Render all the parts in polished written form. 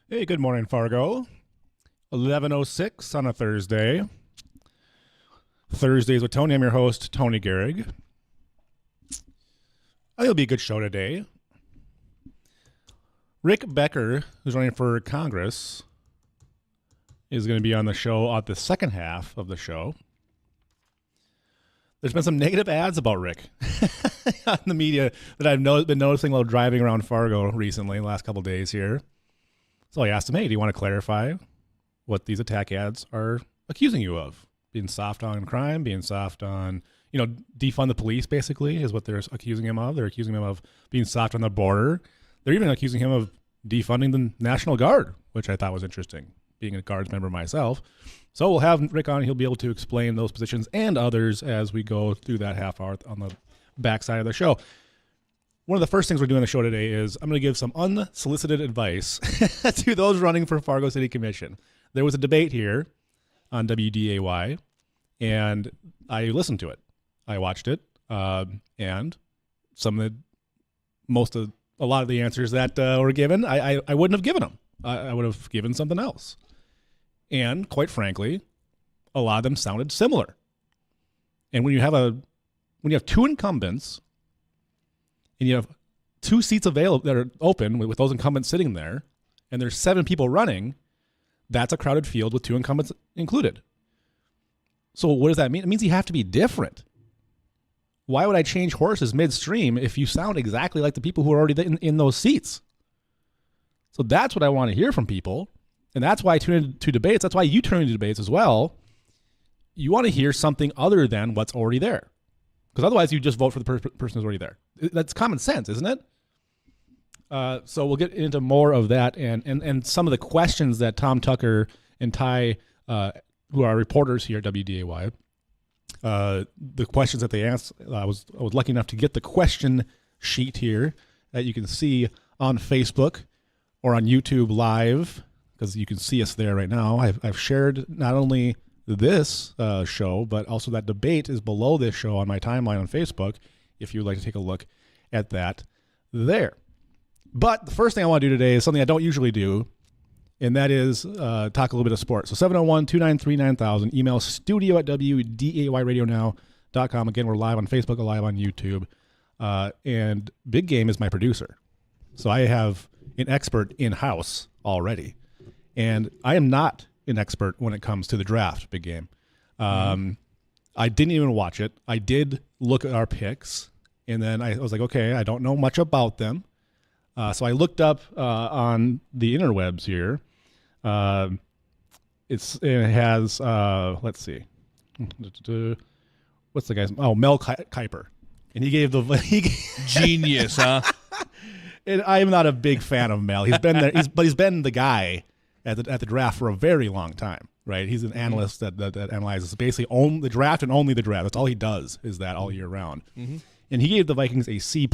Hey, good morning, Fargo. 11:06 on a Thursday. Thursdays with Tony. I'm your host, Tony Gehrig. I think it'll be a good show today. Rick Becker, who's running for Congress, is going to be on the show at the second half of the show. There's been some negative ads about Rick on the media that I've been noticing while driving around Fargo recently, the last couple of days here. So I asked him, hey, do you want to clarify what these attack ads are accusing you of? Being soft on crime, being soft on, defund the police, basically, is what they're accusing him of. They're accusing him of being soft on the border. They're even accusing him of defunding the National Guard, which I thought was interesting, being a Guards member myself. So we'll have Rick on. He'll be able to explain those positions and others as we go through that half hour on the backside of the show. One of the first things we're doing on the show today is I'm going to give some unsolicited advice to those running for Fargo City Commission. There was a debate here on WDAY, and I listened to it. I watched it, and a lot of the answers that were given, I wouldn't have given them. I would have given something else. And quite frankly, a lot of them sounded similar. And when you have two incumbents, and you have two seats available that are open with those incumbents sitting there, and there's 7 people running, that's a crowded field with 2 incumbents included. So what does that mean? It means you have to be different. Why would I change horses midstream if you sound exactly like the people who are already in those seats? So that's what I want to hear from people, and that's why I tune into debates. That's why you tune into debates as well. You want to hear something other than what's already there, because otherwise you just vote for the person who's already there. That's common sense, isn't it? So we'll get into more of that and some of the questions that Tom Tucker and Ty, who are reporters here at WDAY, the questions that they asked. I was lucky enough to get the question sheet here that you can see on Facebook or on YouTube Live, because you can see us there right now. I've shared not only this show, but also that debate is below this show on my timeline on Facebook, if you would like to take a look at that there. But the first thing I want to do today is something I don't usually do, and that is talk a little bit of sports. So 701-293-9000, email studio@wdayradionow.com. Again, we're live on Facebook, live on YouTube. And Big Game is my producer. So I have an expert in-house already. And I am not an expert when it comes to the draft, Big Game. I didn't even watch it. I did look at our picks, and then I was like, okay, I don't know much about them. So I looked up on the interwebs here. It has, let's see. What's the guy's? Oh, Mel Kiper. And he gave Genius, huh? And I'm not a big fan of Mel. He's been there, but he's been the guy at the draft for a very long time, right? He's an analyst that analyzes basically only the draft and only the draft. That's all he does, is that all year round. Mm-hmm. And he gave the Vikings a C+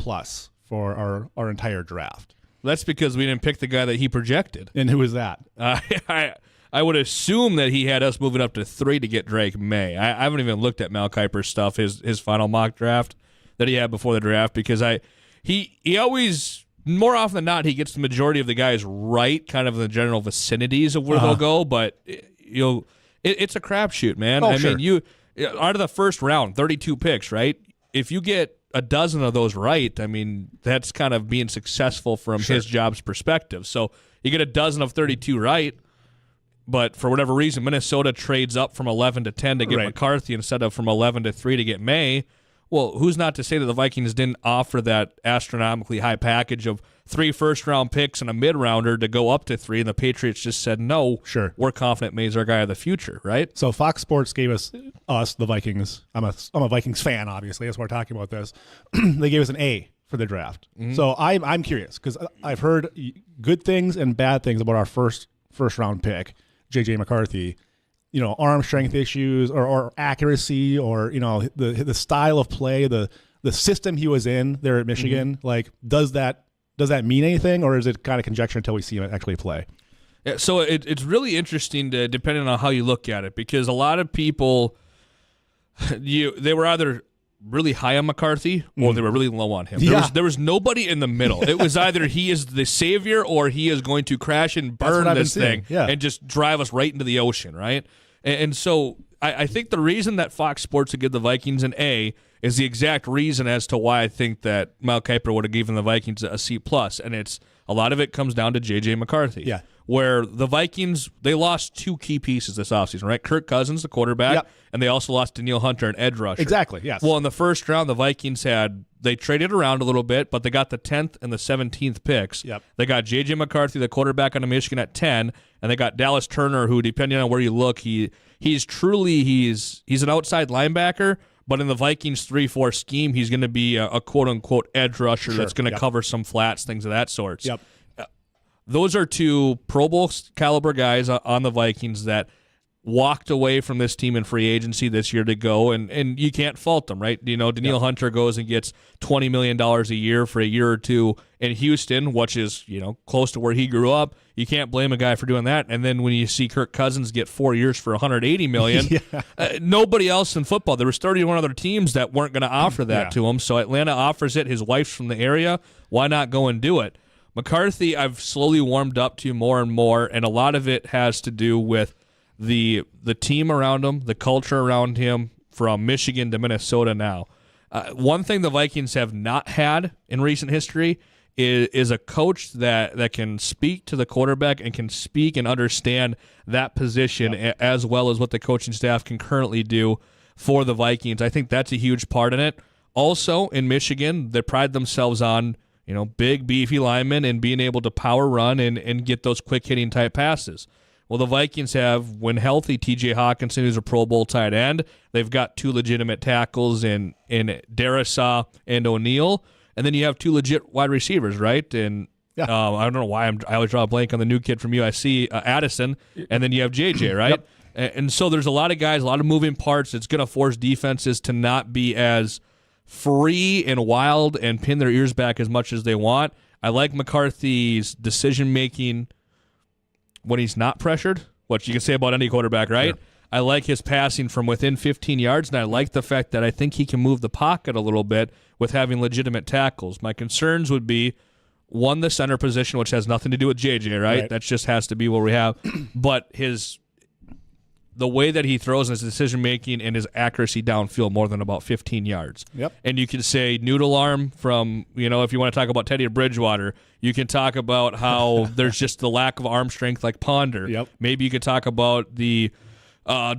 for our entire draft. That's because we didn't pick the guy that he projected. And who is that? I would assume that he had us moving up to 3 to get Drake May. I haven't even looked at Mel Kiper's stuff, his final mock draft that he had before the draft, because he always, more often than not, he gets the majority of the guys right, kind of in the general vicinities of where they'll go, but it's a crapshoot, man. Oh, sure. mean, out of the first round, 32 picks, right? If you get a dozen of those right, I mean, that's kind of being successful from his job's perspective. So you get a dozen of 32 right, but for whatever reason, Minnesota trades up from 11 to 10 to get McCarthy instead of from 11 to 3 to get May. Well, who's not to say that the Vikings didn't offer that astronomically high package of 3 first-round picks and a mid-rounder to go up to 3, and the Patriots just said, no, we're confident May's our guy of the future, right? So Fox Sports gave us, the Vikings, I'm a Vikings fan, obviously, that's why we're talking about this. They gave us an A for the draft. Mm-hmm. So I'm curious, because I've heard good things and bad things about our first-round pick, J.J. McCarthy. Arm strength issues or accuracy or, the style of play, the system he was in there at Michigan. Mm-hmm. Like, does that mean anything, or is it kind of conjecture until we see him actually play? Yeah, so it's really interesting depending on how you look at it, because a lot of people, they were either really high on McCarthy or they were really low on him. There was nobody in the middle. It was either he is the savior or he is going to crash and burn this thing and just drive us right into the ocean, right? And so I think the reason that Fox Sports would give the Vikings an A is the exact reason as to why I think that Mel Kiper would have given the Vikings a C+, and it's a lot of it comes down to J.J. McCarthy. Yeah. Where the Vikings, they lost two key pieces this offseason, right? Kirk Cousins, the quarterback, and they also lost Danielle Hunter, an edge rusher. Exactly, yes. Well, in the first round, the Vikings they traded around a little bit, but they got the 10th and the 17th picks. Yep. They got J.J. McCarthy, the quarterback out of Michigan, at 10, and they got Dallas Turner, who, depending on where you look, he's an outside linebacker, but in the Vikings 3-4 scheme, he's going to be a quote-unquote edge rusher that's going to cover some flats, things of that sort. Yep. Those are two Pro Bowl caliber guys on the Vikings that walked away from this team in free agency this year to go, and you can't fault them, right? You know, Danielle Hunter goes and gets $20 million a year for a year or two in Houston, which is, close to where he grew up. You can't blame a guy for doing that. And then when you see Kirk Cousins get 4 years for $180 million, nobody else in football, there was 31 other teams that weren't going to offer that to him. So Atlanta offers it. His wife's from the area. Why not go and do it? McCarthy, I've slowly warmed up to more and more, and a lot of it has to do with the team around him, the culture around him, from Michigan to Minnesota now. One thing the Vikings have not had in recent history is a coach that can speak to the quarterback and can speak and understand that position as well as what the coaching staff can currently do for the Vikings. I think that's a huge part in it. Also, in Michigan, they pride themselves on big, beefy linemen and being able to power run and get those quick-hitting type passes. Well, the Vikings have, when healthy, T.J. Hawkinson, who's a Pro Bowl tight end. They've got two legitimate tackles in Darisaw and O'Neal. And then you have two legit wide receivers, right? And I don't know why I always draw a blank on the new kid from USC, Addison. And then you have J.J., right? And so there's a lot of guys, a lot of moving parts. It's going to force defenses to not be as free and wild and pin their ears back as much as they want. I like McCarthy's decision-making when he's not pressured, what you can say about any quarterback, right? Sure. I like his passing from within 15 yards, and I like the fact that I think he can move the pocket a little bit with having legitimate tackles. My concerns would be, one, the center position, which has nothing to do with JJ, right? That just has to be what we have. But the way that he throws and his decision-making and his accuracy downfield more than about 15 yards. Yep. And you can say noodle arm from, if you want to talk about Teddy Bridgewater, you can talk about how there's just the lack of arm strength like Ponder. Yep. Maybe you could talk about the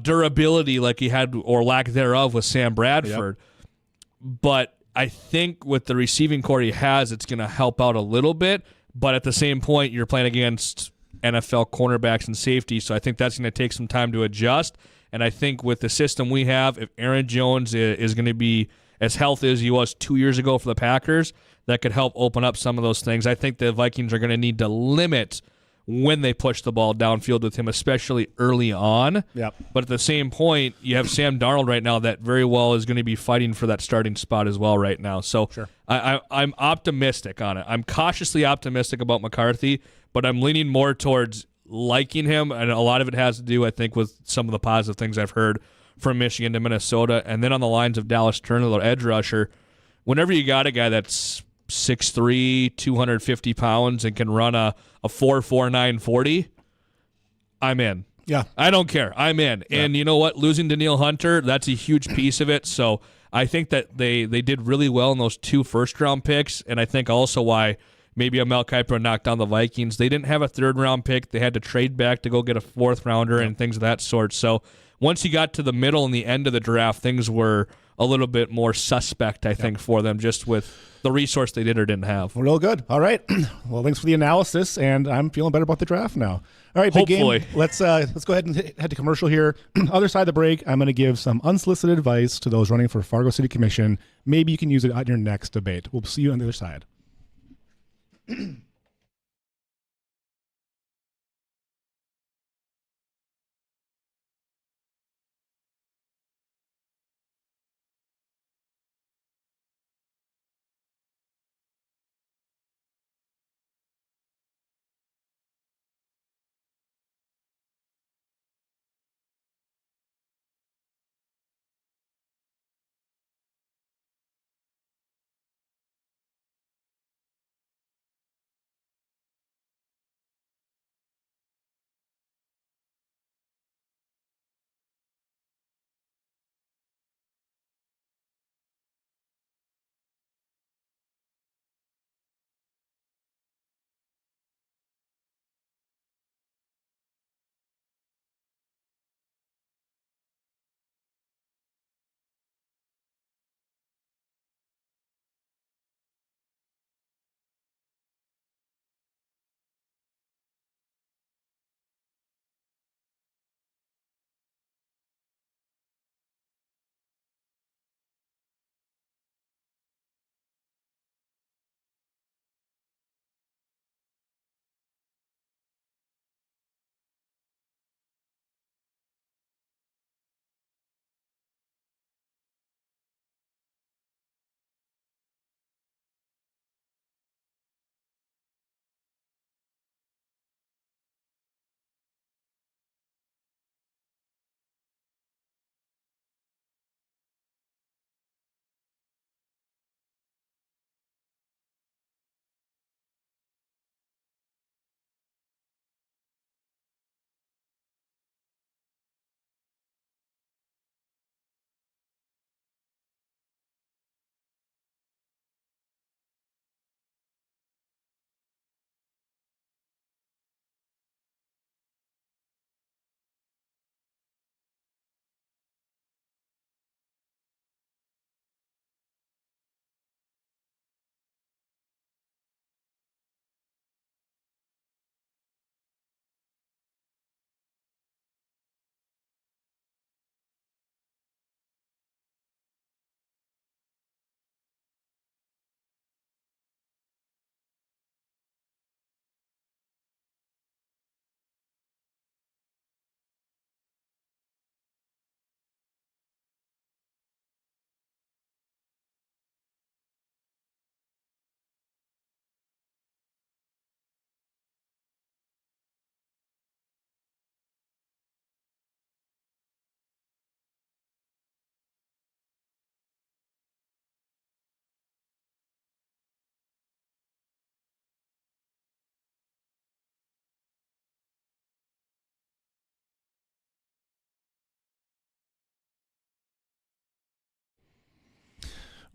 durability like he had or lack thereof with Sam Bradford. Yep. But I think with the receiving core he has, it's going to help out a little bit. But at the same point, you're playing against NFL cornerbacks and safety, so I think that's going to take some time to adjust. And I think with the system we have, if Aaron Jones is going to be as healthy as he was 2 years ago for the Packers, that could help open up some of those things. I think the Vikings are going to need to limit when they push the ball downfield with him, especially early on. Yep. But at the same point, you have Sam Darnold right now that very well is going to be fighting for that starting spot as well right now. So sure. I'm optimistic on it. I'm cautiously optimistic about McCarthy, but I'm leaning more towards liking him, and a lot of it has to do, I think, with some of the positive things I've heard from Michigan to Minnesota. And then on the lines of Dallas Turner, the edge rusher, whenever you got a guy that's 6'3", 250 pounds and can run a 4.49 40, I'm in. Yeah. I don't care. I'm in. Yeah. And you know what? Losing Danielle Hunter, that's a huge piece of it. So I think that they did really well in those 2 first-round picks, and I think also why maybe a Mel Kiper knocked down the Vikings. They didn't have a 3rd-round pick. They had to trade back to go get a 4th-rounder and things of that sort. So once you got to the middle and the end of the draft, things were a little bit more suspect, I think, for them, just with the resource they did or didn't have. Real good. All right. Well, thanks for the analysis, and I'm feeling better about the draft now. All right, big Hopefully. game. Let's go ahead and head to commercial here. Other side of the break, I'm going to give some unsolicited advice to those running for Fargo City Commission. Maybe you can use it on your next debate. We'll see you on the other side.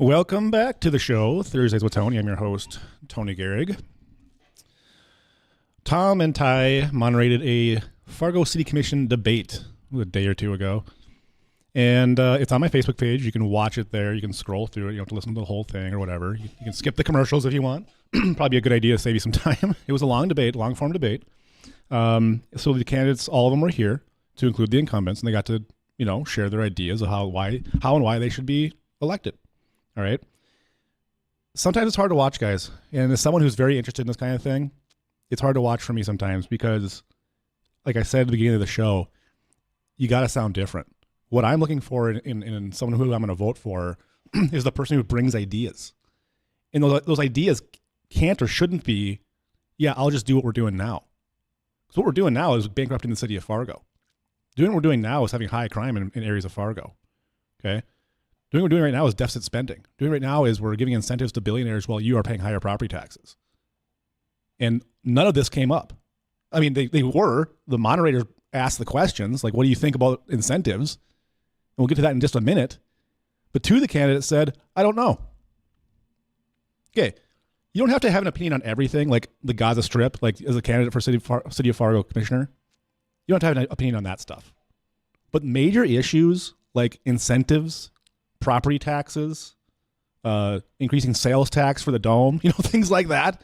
Welcome back to the show, Thursdays with Tony. I'm your host, Tony Gehrig. Tom and Ty moderated a Fargo City Commission debate a day or two ago. And it's on my Facebook page. You can watch it there. You can scroll through it. You don't have to listen to the whole thing or whatever. You can skip the commercials if you want. Probably a good idea to save you some time. It was a long debate, long-form debate. So the candidates, all of them were here to include the incumbents, and they got to, share their ideas of how and why they should be elected. All right. Sometimes it's hard to watch, guys. And as someone who's very interested in this kind of thing, it's hard to watch for me sometimes because, like I said at the beginning of the show, you got to sound different. What I'm looking for in someone who I'm going to vote for is the person who brings ideas. And those ideas can't or shouldn't be, I'll just do what we're doing now. Because what we're doing now is bankrupting the city of Fargo. Doing what we're doing now is having high crime in areas of Fargo. Okay? Doing what we're doing right now is deficit spending. Doing right now is we're giving incentives to billionaires while you are paying higher property taxes. And none of this came up. I mean, the moderator asked the questions, like, what do you think about incentives? And we'll get to that in just a minute. But two of the candidates said, I don't know. Okay. You don't have to have an opinion on everything, like the Gaza Strip, like as a candidate for City of Fargo commissioner. You don't have to have an opinion on that stuff. But major issues like incentives, property taxes, increasing sales tax for the dome, things like that,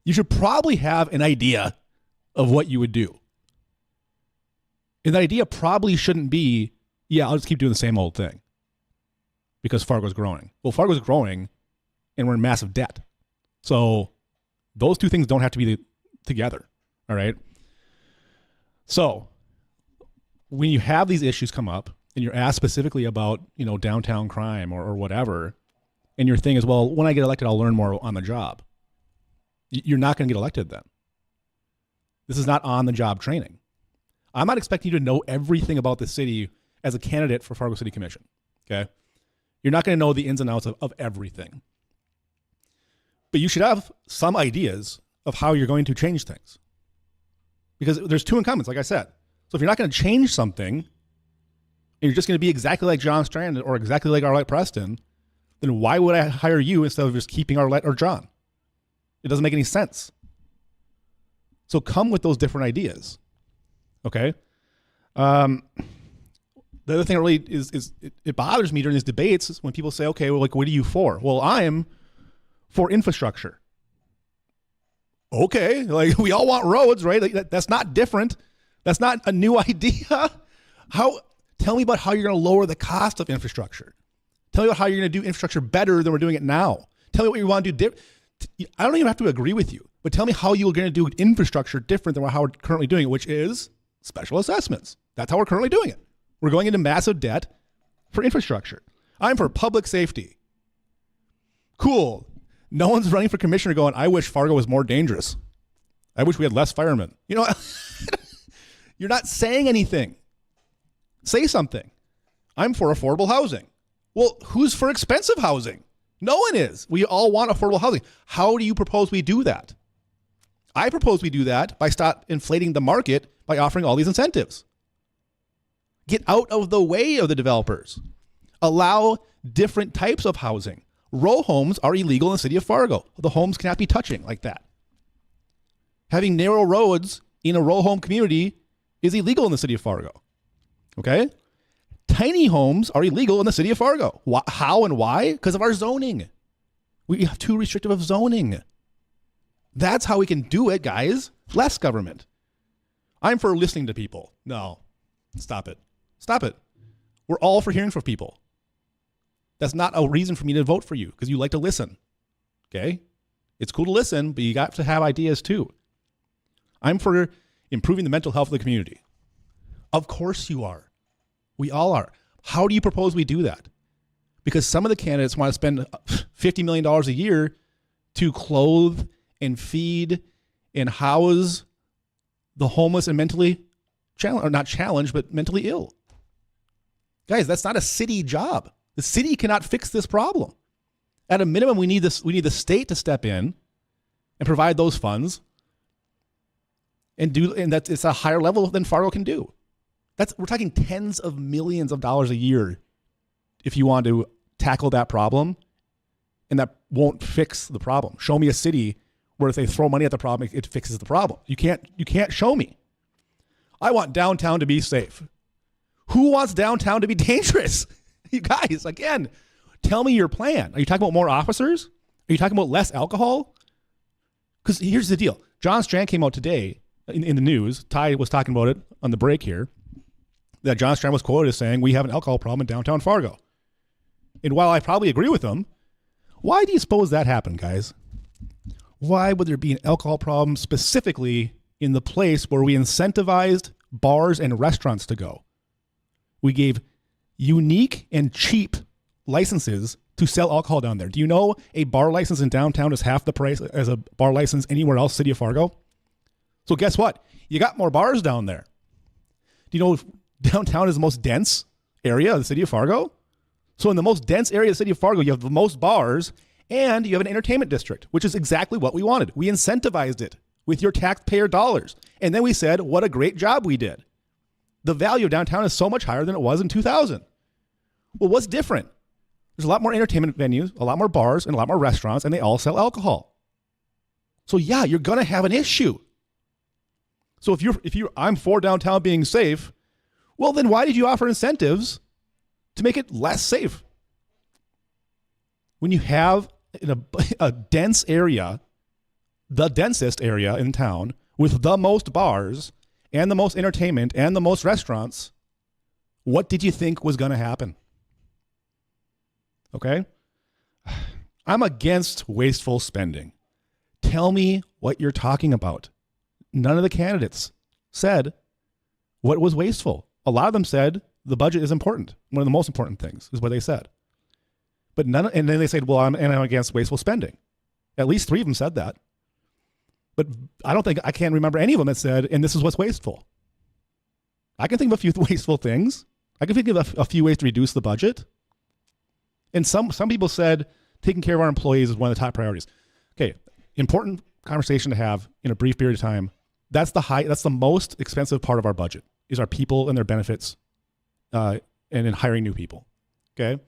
you should probably have an idea of what you would do. And that idea probably shouldn't be, I'll just keep doing the same old thing because Fargo's growing. Well, Fargo's growing and we're in massive debt. So those two things don't have to be together. All right. So when you have these issues come up and you're asked specifically about, downtown crime or whatever, and your thing is, well, when I get elected, I'll learn more on the job. You're not going to get elected then. This is not on-the-job training. I'm not expecting you to know everything about the city as a candidate for Fargo City Commission, okay? You're not going to know the ins and outs of everything. But you should have some ideas of how you're going to change things. Because there's two incumbents, like I said. So if you're not going to change something, and you're just going to be exactly like John Strand or exactly like Arlette Preston, then why would I hire you instead of just keeping Arlette or John? It doesn't make any sense. So come with those different ideas, okay? The other thing that really it bothers me during these debates is when people say, okay, well, like, what are you for? Well, I'm for infrastructure. Okay, like we all want roads, right? Like that's not different. That's not a new idea. Tell me about how you're going to lower the cost of infrastructure. Tell me about how you're going to do infrastructure better than we're doing it now. Tell me what you want to do. I don't even have to agree with you, but tell me how you're going to do infrastructure different than how we're currently doing it, which is special assessments. That's how we're currently doing it. We're going into massive debt for infrastructure. I'm for public safety. Cool. No one's running for commissioner going, I wish Fargo was more dangerous. I wish we had less firemen. You're not saying anything. Say something. I'm for affordable housing. Well, who's for expensive housing? No one is. We all want affordable housing. How do you propose we do that? I propose we do that by stop inflating the market by offering all these incentives. Get out of the way of the developers. Allow different types of housing. Row homes are illegal in the city of Fargo. The homes cannot be touching like that. Having narrow roads in a row home community is illegal in the city of Fargo. Okay? Tiny homes are illegal in the city of Fargo. How and why? Because of our zoning. We have too restrictive of zoning. That's how we can do it, guys. Less government. I'm for listening to people. No. Stop it. Stop it. We're all for hearing from people. That's not a reason for me to vote for you because you like to listen. Okay? It's cool to listen, but you got to have ideas too. I'm for improving the mental health of the community. Of course you are. We all are. How do you propose we do that? Because some of the candidates want to spend $50 million a year to clothe and feed and house the homeless and mentally challenged, or not challenged, but mentally ill. Guys, that's not a city job. The city cannot fix this problem. At a minimum, we need the state to step in and provide those funds and that it's a higher level than Fargo can do. We're talking tens of millions of dollars a year if you want to tackle that problem and that won't fix the problem. Show me a city where if they throw money at the problem, it fixes the problem. You can't show me. I want downtown to be safe. Who wants downtown to be dangerous? You guys, again, tell me your plan. Are you talking about more officers? Are you talking about less alcohol? Because here's the deal. John Strand came out today in the news. Ty was talking about it on the break here, that John Strand was quoted as saying, we have an alcohol problem in downtown Fargo. And while I probably agree with him, why do you suppose that happened, guys? Why would there be an alcohol problem specifically in the place where we incentivized bars and restaurants to go? We gave unique and cheap licenses to sell alcohol down there. Do you know a bar license in downtown is half the price as a bar license anywhere else, city of Fargo? So guess what? You got more bars down there. Do you know downtown is the most dense area of the city of Fargo? So in the most dense area of the city of Fargo, you have the most bars and you have an entertainment district, which is exactly what we wanted. We incentivized it with your taxpayer dollars. And then we said, what a great job we did. The value of downtown is so much higher than it was in 2000. Well, what's different? There's a lot more entertainment venues, a lot more bars, and a lot more restaurants, and they all sell alcohol. So yeah, you're going to have an issue. So if I'm for downtown being safe, well, then why did you offer incentives to make it less safe? When you have a dense area, the densest area in town, with the most bars and the most entertainment and the most restaurants, what did you think was going to happen? Okay? I'm against wasteful spending. Tell me what you're talking about. None of the candidates said what was wasteful. A lot of them said the budget is important. One of the most important things is what they said. But and then they said, well, I'm against wasteful spending. At least 3 of them said that. But I can't remember any of them that said, and this is what's wasteful. I can think of a few wasteful things. I can think of a few ways to reduce the budget. And some people said taking care of our employees is one of the top priorities. Okay, important conversation to have in a brief period of time. That's the most expensive part of our budget, is our people and their benefits, and in hiring new people. Okay,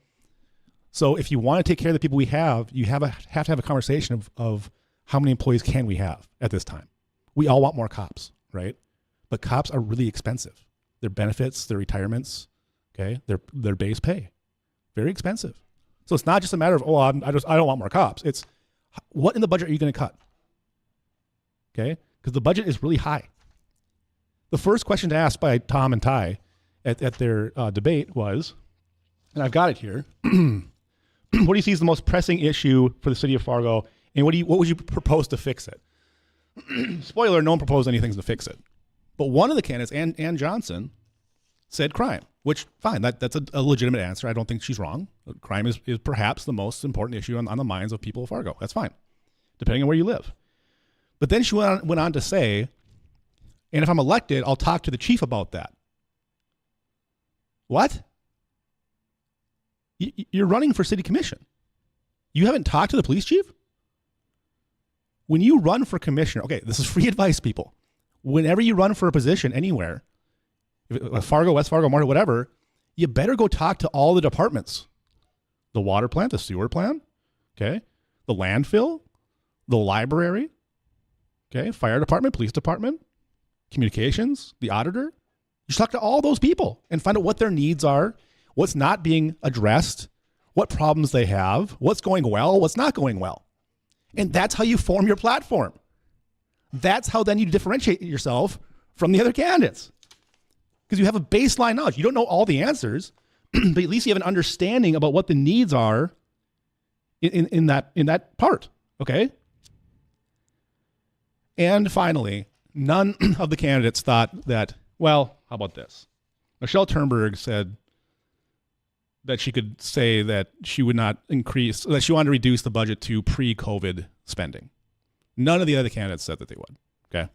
so if you want to take care of the people we have, you have to have a conversation of how many employees can we have at this time. We all want more cops, right? But cops are really expensive. Their benefits, their retirements, okay, their base pay, very expensive. So it's not just a matter of, I don't want more cops. It's what in the budget are you going to cut? Okay, because the budget is really high. The first question to ask by Tom and Ty at their debate was, and I've got it here, what do you see as the most pressing issue for the city of Fargo, and what would you propose to fix it? Spoiler, no one proposed anything to fix it. But one of the candidates, Ann Johnson, said crime, which, fine, that's a legitimate answer. I don't think she's wrong. Crime is perhaps the most important issue on the minds of people of Fargo. That's fine, depending on where you live. But then she went on to say, and if I'm elected, I'll talk to the chief about that. What? You're running for city commission. You haven't talked to the police chief? When you run for commissioner, okay, this is free advice, people. Whenever you run for a position anywhere, Fargo, West Fargo, Martin, whatever, you better go talk to all the departments. The water plant, the sewer plant, okay, the landfill, the library, okay, fire department, police department, communications, the auditor. You should talk to all those people and find out what their needs are, what's not being addressed, what problems they have, what's going well, what's not going well. And that's how you form your platform. That's how then you differentiate yourself from the other candidates. Because you have a baseline knowledge. You don't know all the answers, but at least you have an understanding about what the needs are in that part, okay? And finally, none of the candidates thought that, well, how about this? Michelle Turnberg said that she could say that she would not increase, that she wanted to reduce the budget to pre-COVID spending. None of the other candidates said that they would, okay?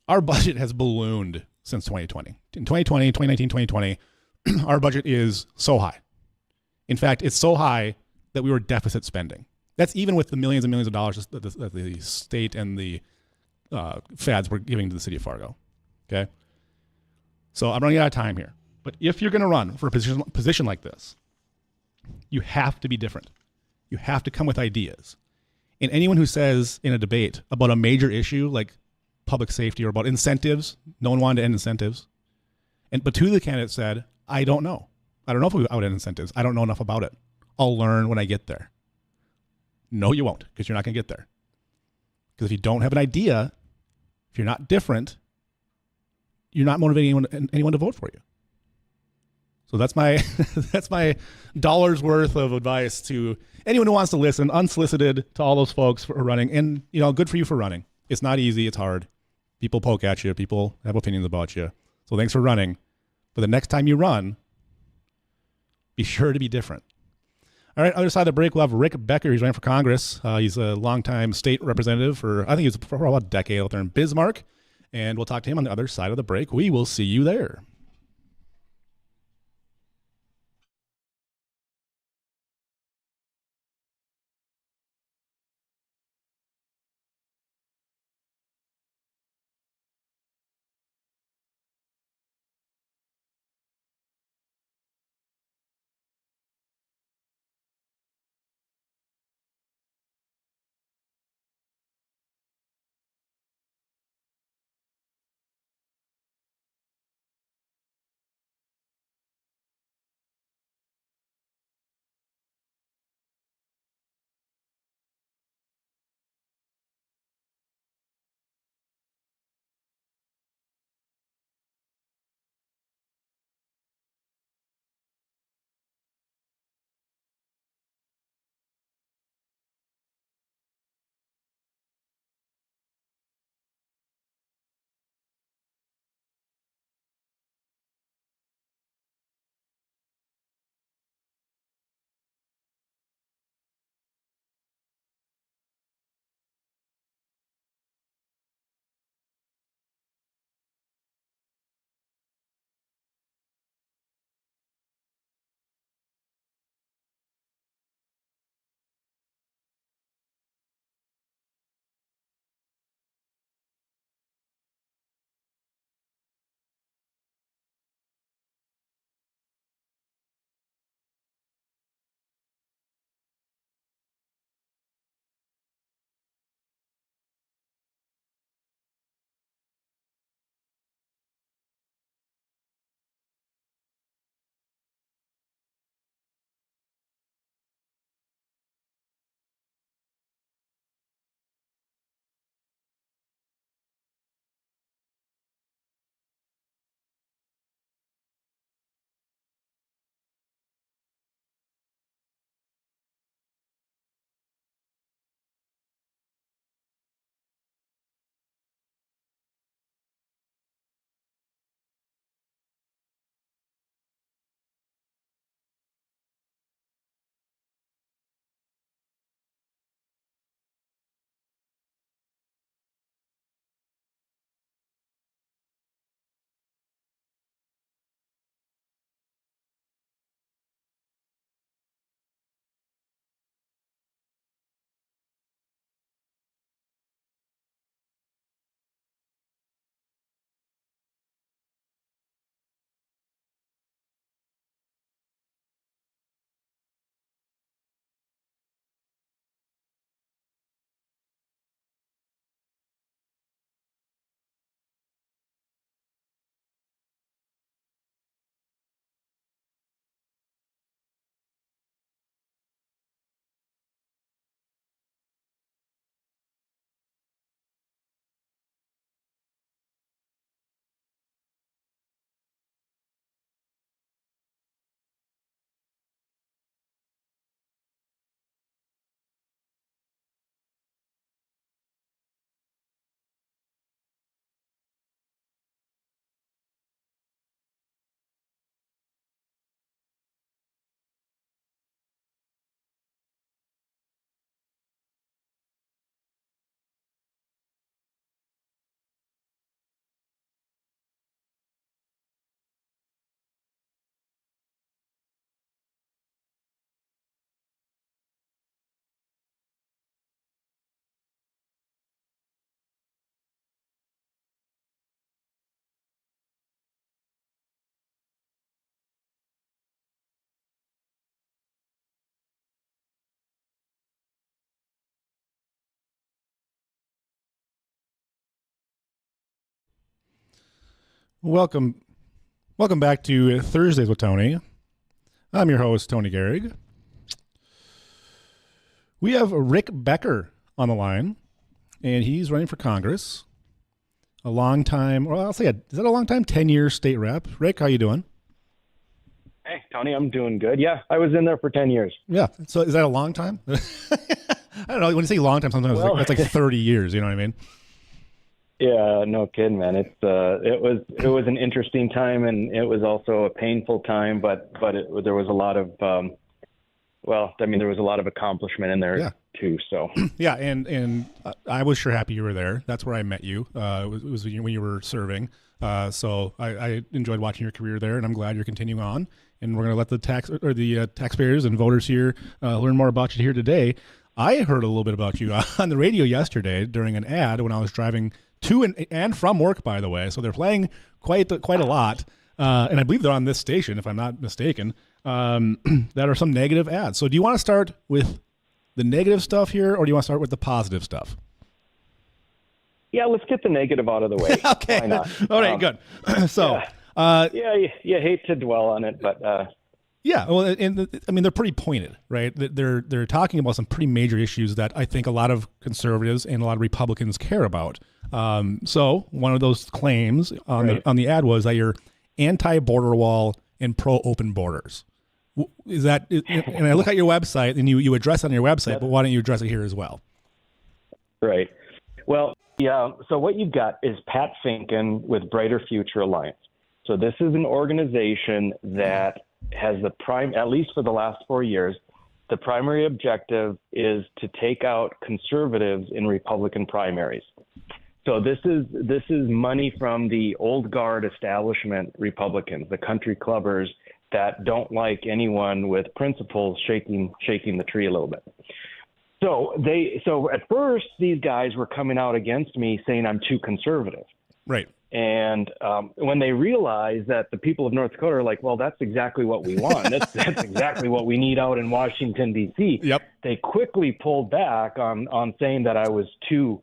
Our budget has ballooned since 2020. In 2020, 2019, 2020, our budget is so high. In fact, it's so high that we were deficit spending. That's even with the millions and millions of dollars that the state and the feds were giving to the city of Fargo, okay? So I'm running out of time here. But if you're going to run for a position like this, you have to be different. You have to come with ideas. And anyone who says in a debate about a major issue like public safety or about incentives, no one wanted to end incentives. But two of the candidates said, I don't know. I don't know if we would end incentives. I don't know enough about it. I'll learn when I get there. No, you won't, because you're not going to get there. Because if you don't have an idea, if you're not different, you're not motivating anyone to vote for you. So that's my that's my dollar's worth of advice to anyone who wants to listen, unsolicited, to all those folks for running. And, good for you for running. It's not easy. It's hard. People poke at you. People have opinions about you. So thanks for running. But the next time you run, be sure to be different. All right, other side of the break, we'll have Rick Becker. He's running for Congress. He's a longtime state representative I think he was for about a decade out there in Bismarck. And we'll talk to him on the other side of the break. We will see you there. Welcome back to Thursdays with Tony. I'm your host, Tony Gehrig. We have Rick Becker on the line, and he's running for Congress. A long time, well, I'll say, is that a long time? 10-year state rep. Rick, how you doing? Hey, Tony, I'm doing good. Yeah, I was in there for 10 years. Yeah. So is that a long time? I don't know. When you say long time, sometimes that's like 30 years. You know what I mean? Yeah, no kidding, man. It was an interesting time, and it was also a painful time. But there was a lot of there was a lot of accomplishment in there too. So yeah, and I was sure happy you were there. That's where I met you. It was when you were serving. So I enjoyed watching your career there, and I'm glad you're continuing on. And we're going to let the taxpayers and voters here learn more about you here today. I heard a little bit about you on the radio yesterday during an ad when I was driving to and from work, by the way. So they're playing quite a lot. And I believe they're on this station, if I'm not mistaken, that are some negative ads. So do you want to start with the negative stuff here, or do you want to start with the positive stuff? Yeah, let's get the negative out of the way. Okay. Why not? All right, good. So, you hate to dwell on it, but yeah, well, they're pretty pointed, right? They're talking about some pretty major issues that I think a lot of conservatives and a lot of Republicans care about. So one of those claims on the ad was that you're anti-border wall and pro-open borders. Is that? And I look at your website, and you address it on your website, but why don't you address it here as well? Right. Well, yeah. So what you've got is Pat Finken with Brighter Future Alliance. So this is an organization that has at least for the last 4 years, the primary objective is to take out conservatives in Republican primaries. So this is money from the old guard establishment Republicans, the country clubbers that don't like anyone with principles shaking the tree a little bit. So at first these guys were coming out against me saying I'm too conservative. Right. And when they realize that the people of North Dakota are like, well, that's exactly what we want. That's exactly what we need out in Washington, D.C. Yep. They quickly pulled back on saying that I was too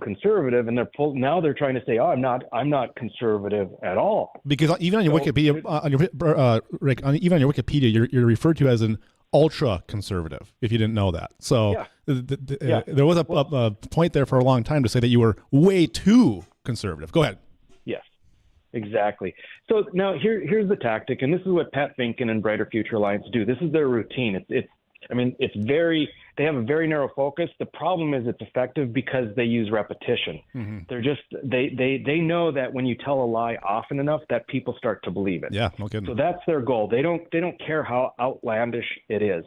conservative, and now they're trying to say, oh, I'm not conservative at all. Because even on your Wikipedia, Rick, even on your Wikipedia, you're referred to as an ultra conservative. If you didn't know that, so there was a point there for a long time to say that you were way too conservative. Go ahead. Yes, exactly. So now here's the tactic, and this is what Pat Finken and Brighter Future Alliance do. This is their routine. They have a very narrow focus. The problem is it's effective because they use repetition. Mm-hmm. They're just they know that when you tell a lie often enough, that people start to believe it. Yeah, no kidding. So that's their goal. They don't care how outlandish it is.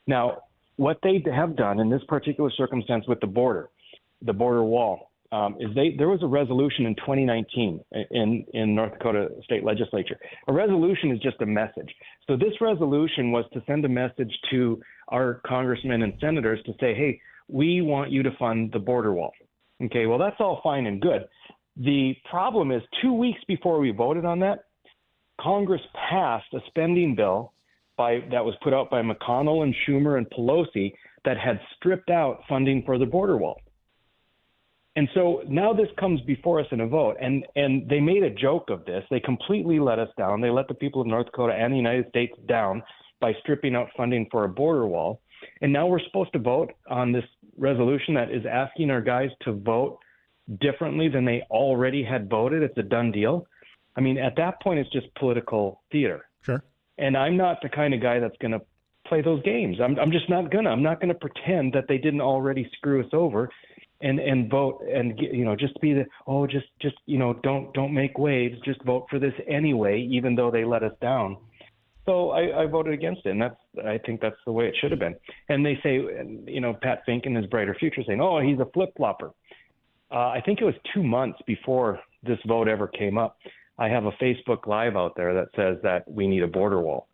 Now, what they have done in this particular circumstance with the border wall, is there was a resolution in 2019 in North Dakota State Legislature. A resolution is just a message. So this resolution was to send a message to our congressmen and senators to say, hey, we want you to fund the border wall. Okay, well, that's all fine and good. The problem is 2 weeks before we voted on that, Congress passed a spending bill that was put out by McConnell and Schumer and Pelosi that had stripped out funding for the border wall. And so now this comes before us in a vote, and they made a joke of this. They completely let us down. They let the people of North Dakota and the United States down by stripping out funding for a border wall. And now we're supposed to vote on this resolution that is asking our guys to vote differently than they already had voted. It's a done deal. I mean, at that point, it's just political theater. Sure. And I'm not the kind of guy that's going to play those games. I'm just not gonna. I'm not going to pretend that they didn't already screw us over. And vote and just be don't make waves, just vote for this anyway, even though they let us down. So I voted against it, and I think that's the way it should have been. And they say, Pat Finken is Brighter Future saying, oh, he's a flip-flopper. I think it was 2 months before this vote ever came up. I have a Facebook Live out there that says that we need a border wall.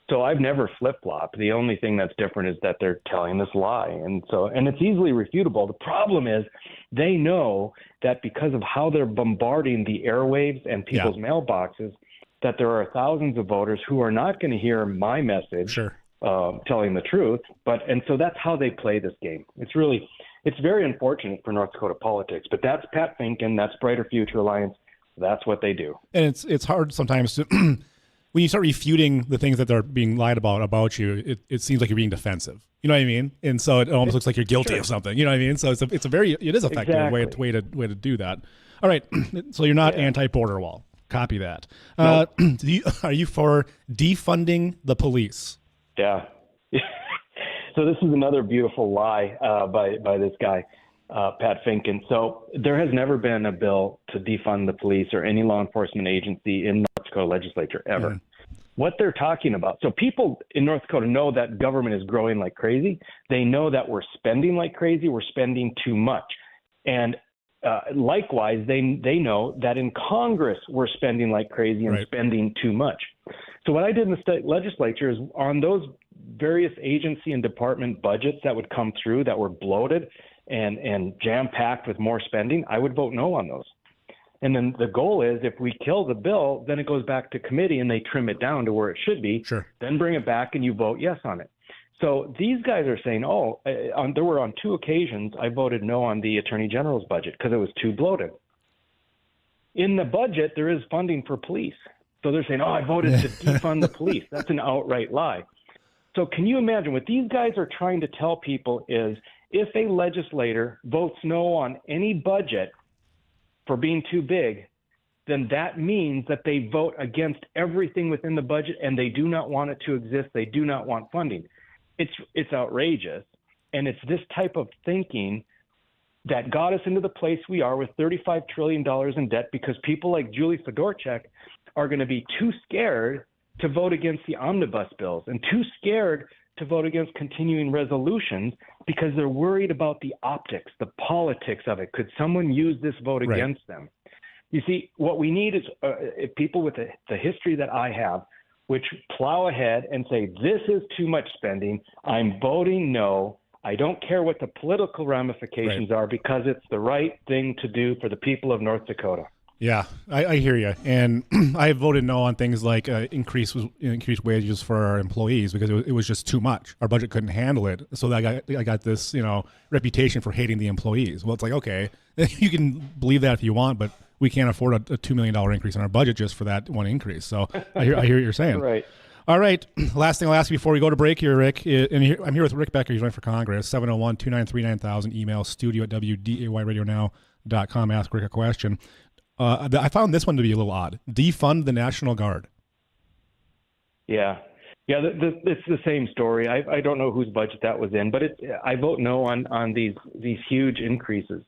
So I've never flip-flopped. The only thing that's different is that they're telling this lie. And it's easily refutable. The problem is they know that because of how they're bombarding the airwaves and people's mailboxes, that there are thousands of voters who are not going to hear my message telling the truth. And so that's how they play this game. It's very unfortunate for North Dakota politics. But that's Pat Finken. That's Brighter Future Alliance. That's what they do. And it's hard sometimes to when you start refuting the things that they're being lied about you, it seems like you're being defensive. You know what I mean? And so it almost looks like you're guilty of something. You know what I mean? So it is effective way to do that. All right. So you're not anti-border wall. Copy that. Nope. Are you for defunding the police? Yeah. So this is another beautiful lie by this guy, Pat Finken. So there has never been a bill to defund the police or any law enforcement agency in the North Dakota legislature ever. Mm. What they're talking about. So people in North Dakota know that government is growing like crazy. They know that we're spending like crazy. We're spending too much. And likewise, they know that in Congress we're spending like crazy and spending too much. So what I did in the state legislature is on those various agency and department budgets that would come through that were bloated and jam-packed with more spending, I would vote no on those. And then the goal is if we kill the bill, then it goes back to committee and they trim it down to where it should be. Sure. Then bring it back and you vote yes on it. So these guys are saying, there were on 2 occasions I voted no on the Attorney General's budget because it was too bloated. In the budget, there is funding for police. So they're saying, I voted to defund the police. That's an outright lie. So can you imagine what these guys are trying to tell people is if a legislator votes no on any budget for being too big, then that means that they vote against everything within the budget and they do not want it to exist. They do not want funding. It's outrageous. And it's this type of thinking that got us into the place we are with $35 trillion in debt because people like Julie Fedorchak are going to be too scared to vote against the omnibus bills and too scared to vote against continuing resolutions because they're worried about the optics, the politics of it. Could someone use this vote against them? You see, what we need is people with the history that I have, which plow ahead and say, this is too much spending. I'm voting no. I don't care what the political ramifications are because it's the right thing to do for the people of North Dakota. Yeah, I hear you. And I voted no on things like increased wages for our employees because it was just too much. Our budget couldn't handle it. So I got this, reputation for hating the employees. Well, it's like, okay, you can believe that if you want, but we can't afford a $2 million increase in our budget just for that one increase. So I hear what you're saying. Right. All right. Last thing I'll ask you before we go to break here, Rick. I'm here with Rick Becker. He's running for Congress. 701-293-9000. Email studio@wdayradio.now.com. Ask Rick a question. I found this one to be a little odd. Defund the National Guard. Yeah. It's the same story. I don't know whose budget that was in, but I vote no on these huge increases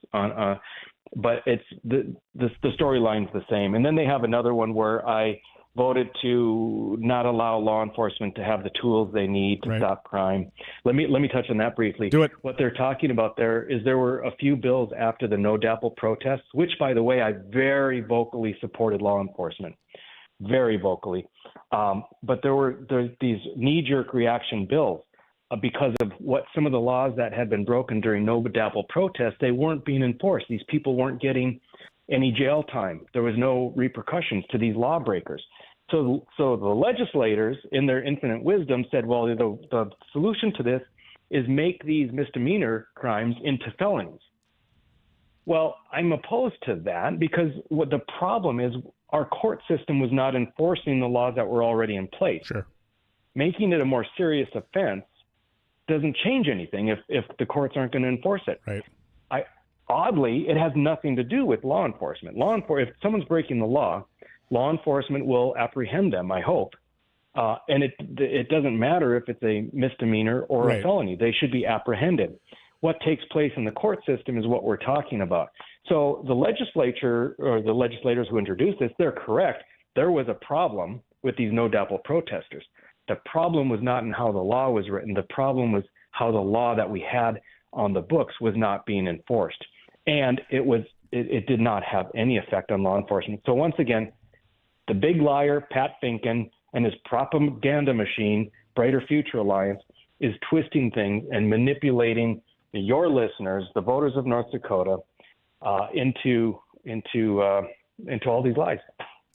but it's the storyline's the same. And then they have another one where I voted to not allow law enforcement to have the tools they need to stop crime. Let me touch on that briefly. Do it. What they're talking about there is there were a few bills after the No DAPL protests, which, by the way, I very vocally supported law enforcement, very vocally. But there's these knee-jerk reaction bills because of what some of the laws that had been broken during No DAPL protests, they weren't being enforced. These people weren't getting any jail time. There was no repercussions to these lawbreakers. So the legislators, in their infinite wisdom, said, well, the solution to this is make these misdemeanor crimes into felonies. Well, I'm opposed to that because what the problem is our court system was not enforcing the laws that were already in place. Sure. Making it a more serious offense doesn't change anything if the courts aren't going to enforce it. Right. Oddly, it has nothing to do with law enforcement. If someone's breaking the law enforcement will apprehend them, I hope. And it doesn't matter if it's a misdemeanor or a felony. They should be apprehended. What takes place in the court system is what we're talking about. So the legislature or the legislators who introduced this, they're correct. There was a problem with these No DAPL protesters. The problem was not in how the law was written. The problem was how the law that we had on the books was not being enforced. And it did not have any effect on law enforcement. So once again, the big liar, Pat Finken, and his propaganda machine, Brighter Future Alliance, is twisting things and manipulating your listeners, the voters of North Dakota, into all these lies.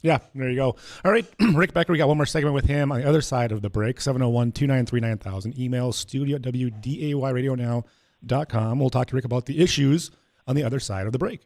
Yeah, there you go. All right, Rick Becker, we got one more segment with him on the other side of the break, 701-293-9000. Email studio@wdayradionow.com. We'll talk to Rick about the issues on the other side of the break.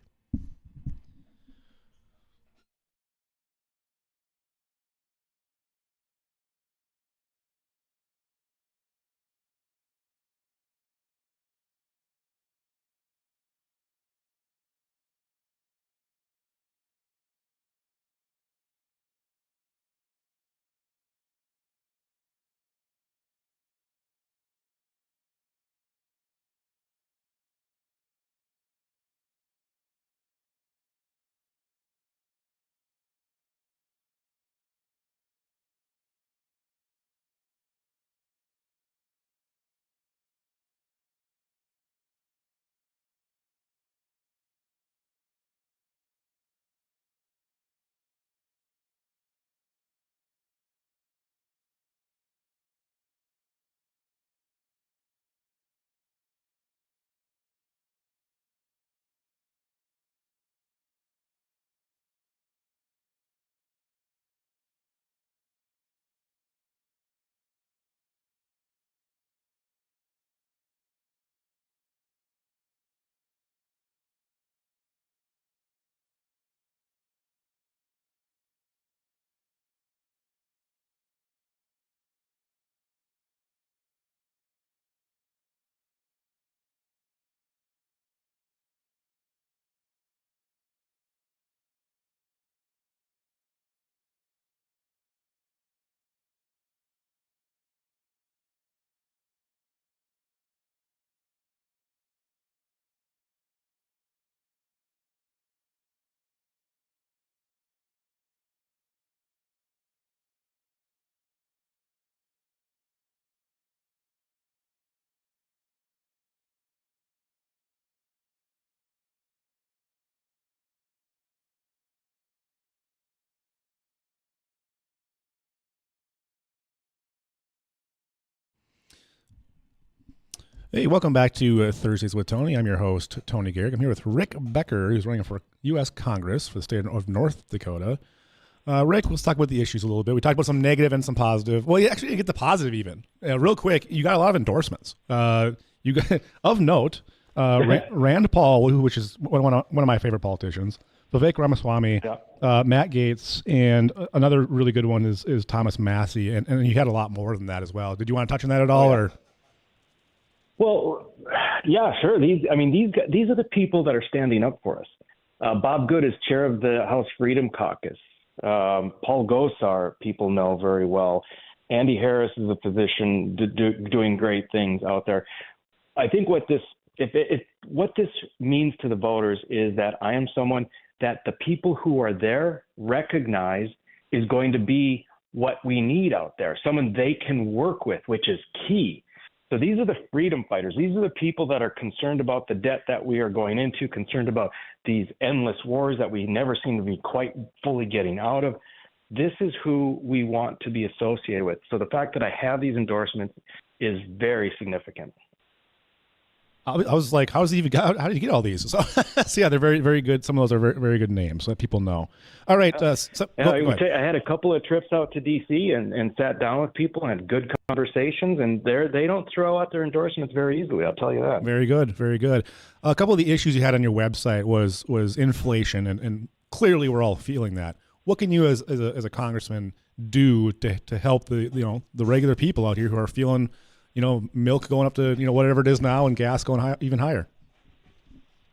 Hey, welcome back to Thursdays with Tony. I'm your host, Tony Gehrig. I'm here with Rick Becker, who's running for U.S. Congress for the state of North Dakota. Rick, let's talk about the issues a little bit. We talked about some negative and some positive. Well, you actually get the positive even. Real quick, you got a lot of endorsements. You got, of note, Rand Paul, which is one of my favorite politicians, Vivek Ramaswamy, Matt Gaetz, and another really good one is Thomas Massey. And you had a lot more than that as well. Did you want to touch on that at all? Or? Well, yeah, sure. These are the people that are standing up for us. Bob Good is chair of the House Freedom Caucus. Paul Gosar, people know very well. Andy Harris is a physician doing great things out there. I think what this means to the voters is that I am someone that the people who are there recognize is going to be what we need out there, someone they can work with, which is key. So these are the freedom fighters. These are the people that are concerned about the debt that we are going into, concerned about these endless wars that we never seem to be quite fully getting out of. This is who we want to be associated with. So the fact that I have these endorsements is very significant. I was like, how did you get all these? So yeah, they're very, very good. Some of those are very, very good names that people know. All right. I had a couple of trips out to D.C. and sat down with people and had good conversations, and they don't throw out their endorsements very easily. I'll tell you that. Very good. Very good. A couple of the issues you had on your website was inflation, and clearly we're all feeling that. What can you as a congressman do to help the regular people out here who are feeling, milk going up to, whatever it is now and gas going even higher?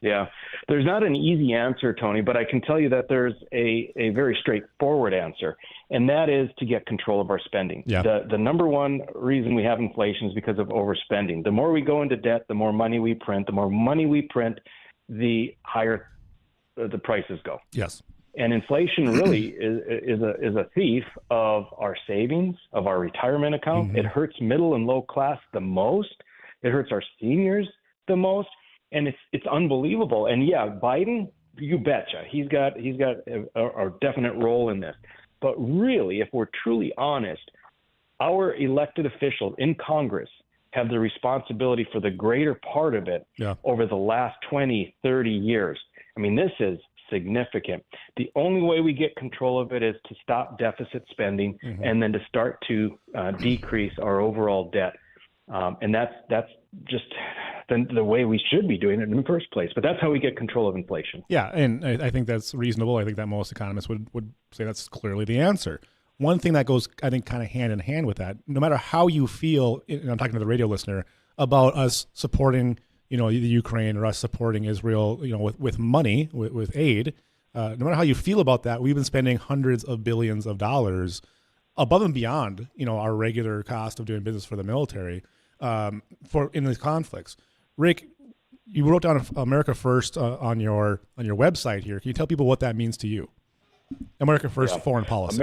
Yeah, there's not an easy answer, Tony, but I can tell you that there's a very straightforward answer, and that is to get control of our spending. Yeah. The number one reason we have inflation is because of overspending. The more we go into debt, the more money we print. The more money we print, the higher the prices go. Yes. And inflation really is a thief of our savings, of our retirement account. Mm-hmm. It hurts middle and low class the most. It hurts our seniors the most. And it's unbelievable. And yeah, Biden, you betcha, he's got a definite role in this. But really, if we're truly honest, our elected officials in Congress have the responsibility for the greater part of it over the last 20, 30 years. I mean, this is significant. The only way we get control of it is to stop deficit spending and then to start to decrease our overall debt. And that's just the way we should be doing it in the first place. But that's how we get control of inflation. Yeah, and I think that's reasonable. I think that most economists would say that's clearly the answer. One thing that goes, I think, kind of hand in hand with that, no matter how you feel, and I'm talking to the radio listener, about us supporting, the Ukraine or us supporting Israel, with money, with aid, no matter how you feel about that, we've been spending hundreds of billions of dollars above and beyond, our regular cost of doing business for the military, in these conflicts. Rick, you wrote down America First on your website here. Can you tell people what that means to you? America First foreign policy.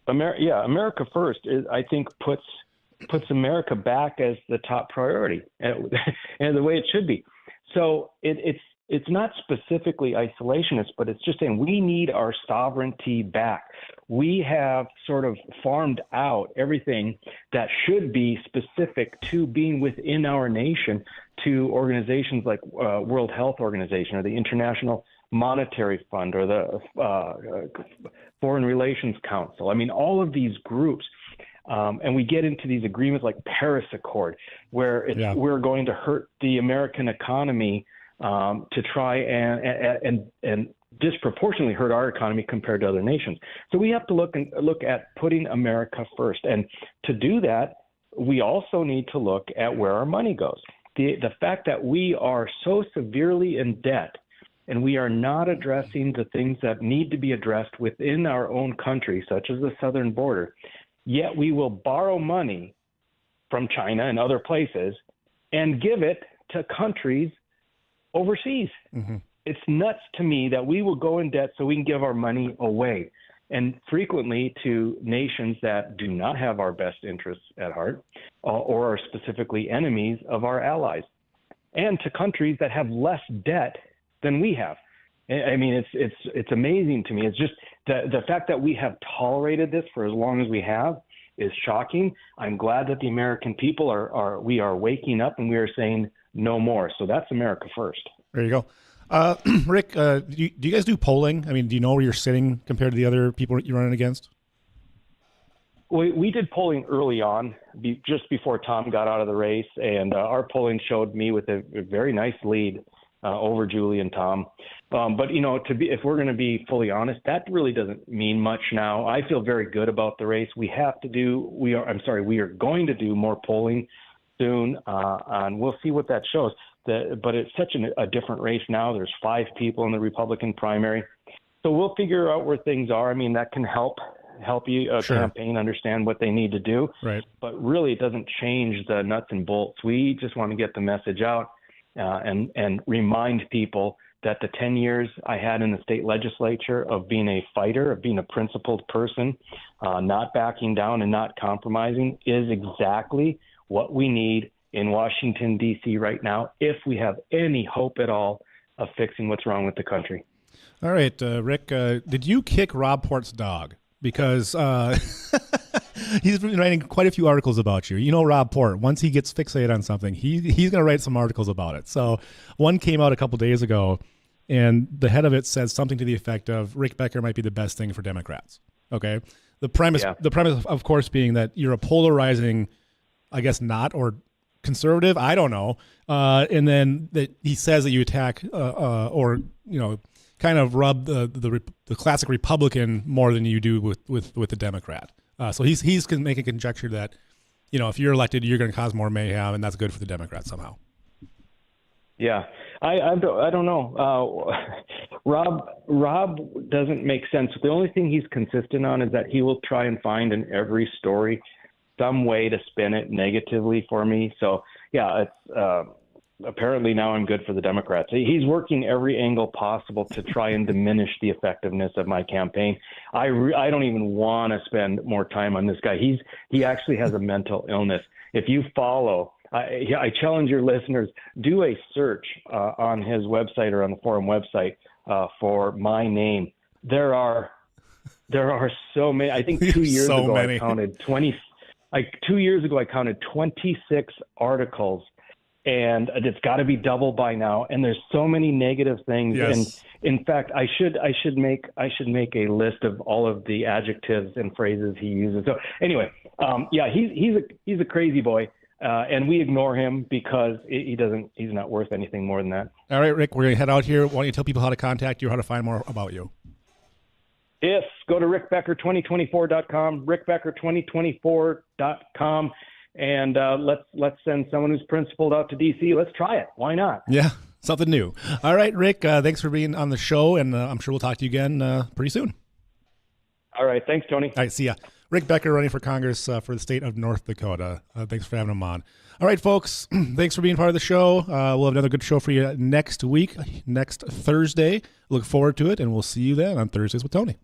America First I think puts America back as the top priority and the way it should be. So it's not specifically isolationist, but it's just saying we need our sovereignty back. We have sort of farmed out everything that should be specific to being within our nation to organizations like World Health Organization or the International Monetary Fund or the Foreign Relations Council. I mean, all of these groups. And we get into these agreements like Paris Accord, where we're going to hurt the American economy to try and disproportionately hurt our economy compared to other nations. So we have to look at putting America first. And to do that, we also need to look at where our money goes. The fact that we are so severely in debt and we are not addressing the things that need to be addressed within our own country, such as the southern border, yet we will borrow money from China and other places and give it to countries overseas. Mm-hmm. It's nuts to me that we will go in debt so we can give our money away, and frequently to nations that do not have our best interests at heart or are specifically enemies of our allies, and to countries that have less debt than we have. I mean, it's amazing to me. It's just the fact that we have tolerated this for as long as we have is shocking. I'm glad that the American people we are waking up and we are saying no more. So that's America first. There you go. Rick, do you guys do polling? I mean, do you know where you're sitting compared to the other people you're running against? We did polling early on, just before Tom got out of the race, and our polling showed me with a very nice lead over Julie and Tom. But if we're going to be fully honest, that really doesn't mean much now. I feel very good about the race. We are going to do more polling soon, and we'll see what that shows. But it's such a different race now. There's 5 people in the Republican primary, so we'll figure out where things are. I mean, that can help you campaign understand what they need to do. Right. But really, it doesn't change the nuts and bolts. We just want to get the message out and remind people that the 10 years I had in the state legislature of being a fighter, of being a principled person, not backing down and not compromising is exactly what we need in Washington, D.C. right now, if we have any hope at all of fixing what's wrong with the country. All right, Rick, did you kick Rob Port's dog? Because he's been writing quite a few articles about you. You know Rob Port, once he gets fixated on something, he's going to write some articles about it. So one came out a couple days ago, and the head of it says something to the effect of Rick Becker might be the best thing for Democrats. Okay? The premise, of course, being that you're a polarizing, I guess not, or conservative, I don't know. And then that he says that you attack or kind of rub the classic Republican more than you do with the Democrat. So he's making a conjecture that, if you're elected, you're going to cause more mayhem, and that's good for the Democrats somehow. Yeah, I don't know. Rob doesn't make sense. The only thing he's consistent on is that he will try and find in every story some way to spin it negatively for me. So yeah, it's apparently now I'm good for the Democrats. He's working every angle possible to try and diminish the effectiveness of my campaign. I don't even want to spend more time on this guy. He actually has a mental illness. If you follow, I challenge your listeners, do a search on his website or on the forum website for my name. There are so many. I think 2 years ago I counted 20. Like 2 years ago I counted 26 articles. And it's got to be double by now. And there's so many negative things. Yes. And in fact, I should make a list of all of the adjectives and phrases he uses. So anyway, he's a crazy boy, and we ignore him because he's not worth anything more than that. All right, Rick, we're gonna head out here. Why don't you tell people how to contact you, how to find more about you? Yes, go to rickbecker2024.com, rickbecker2024.com. And let's send someone who's principled out to D.C. Let's try it. Why not? Yeah, something new. All right, Rick, thanks for being on the show, and I'm sure we'll talk to you again pretty soon. All right, thanks, Tony. All right, see ya. Rick Becker running for Congress for the state of North Dakota. Thanks for having him on. All right, folks, thanks for being part of the show. We'll have another good show for you next week, next Thursday. Look forward to it, and we'll see you then on Thursdays with Tony.